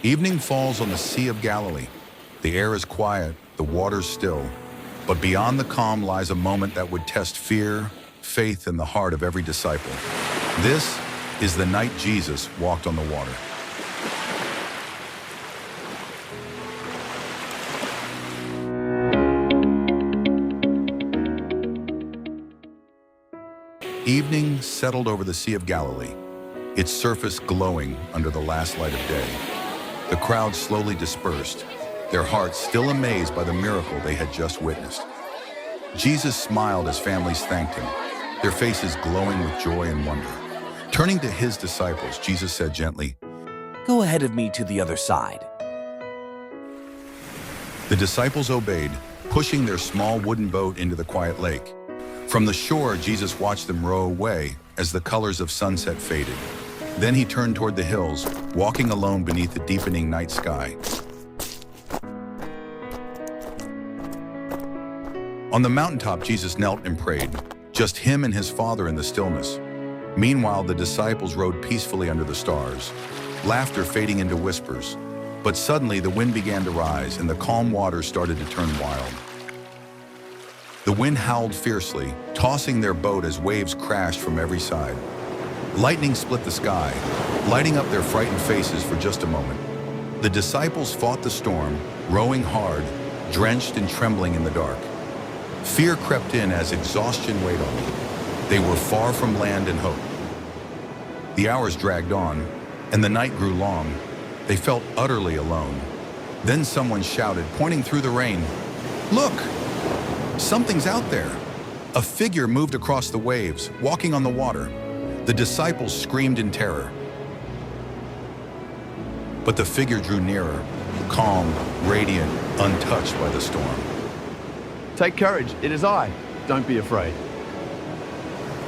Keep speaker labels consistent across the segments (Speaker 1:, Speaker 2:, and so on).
Speaker 1: Evening falls on the Sea of Galilee. The air is quiet, the water's still. But beyond the calm lies a moment that would test fear, faith, and the heart of every disciple. This is the night Jesus walked on the water. Evening settled over the Sea of Galilee, its surface glowing under the last light of day. The crowd slowly dispersed, their hearts still amazed by the miracle they had just witnessed. Jesus smiled as families thanked him, their faces glowing with joy and wonder. Turning to his disciples, Jesus said gently,
Speaker 2: "Go ahead of me to the other side."
Speaker 1: The disciples obeyed, pushing their small wooden boat into the quiet lake. From the shore, Jesus watched them row away as the colors of sunset faded. Then he turned toward the hills, walking alone beneath the deepening night sky. On the mountaintop, Jesus knelt and prayed, just him and his Father in the stillness. Meanwhile, the disciples rode peacefully under the stars, laughter fading into whispers. But suddenly, the wind began to rise, and the calm waters started to turn wild. The wind howled fiercely, tossing their boat as waves crashed from every side. Lightning split the sky, lighting up their frightened faces for just a moment. The disciples fought the storm, rowing hard, drenched and trembling in the dark. Fear crept in as exhaustion weighed on them. They were far from land and hope. The hours dragged on, and the night grew long. They felt utterly alone. Then someone shouted, pointing through the rain, "Look! Something's out there." A figure moved across the waves, walking on the water. The disciples screamed in terror. But the figure drew nearer, calm, radiant, untouched by the storm.
Speaker 3: "Take courage, it is I. Don't be afraid."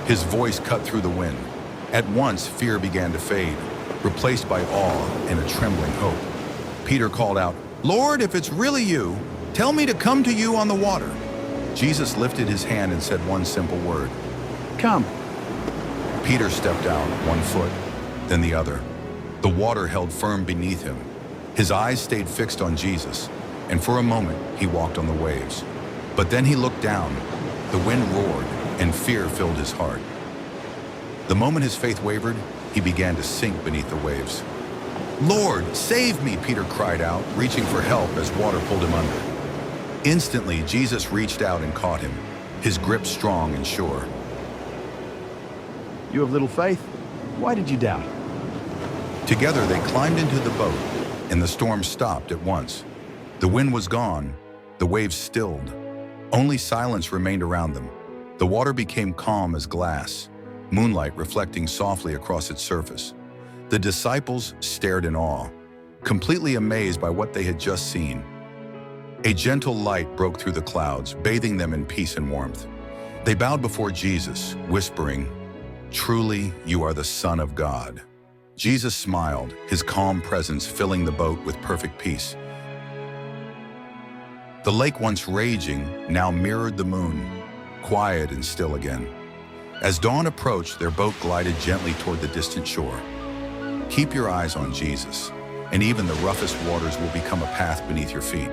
Speaker 1: His voice cut through the wind. At once, fear began to fade, replaced by awe and a trembling hope. Peter called out, "Lord, if it's really you, tell me to come to you on the water." Jesus lifted his hand and said one simple word,
Speaker 3: "Come."
Speaker 1: Peter stepped out, one foot, then the other. The water held firm beneath him. His eyes stayed fixed on Jesus, and for a moment he walked on the waves. But then he looked down. The wind roared, and fear filled his heart. The moment his faith wavered, he began to sink beneath the waves. "Lord, save me!" Peter cried out, reaching for help as water pulled him under. Instantly, Jesus reached out and caught him, his grip strong and sure.
Speaker 3: "You have little faith? Why did you doubt?"
Speaker 1: Together, they climbed into the boat, and the storm stopped at once. The wind was gone, the waves stilled. Only silence remained around them. The water became calm as glass, moonlight reflecting softly across its surface. The disciples stared in awe, completely amazed by what they had just seen. A gentle light broke through the clouds, bathing them in peace and warmth. They bowed before Jesus, whispering, "Truly, you are the Son of God." Jesus smiled, his calm presence filling the boat with perfect peace. The lake, once raging, now mirrored the moon, quiet and still again. As dawn approached, their boat glided gently toward the distant shore. Keep your eyes on Jesus, and even the roughest waters will become a path beneath your feet.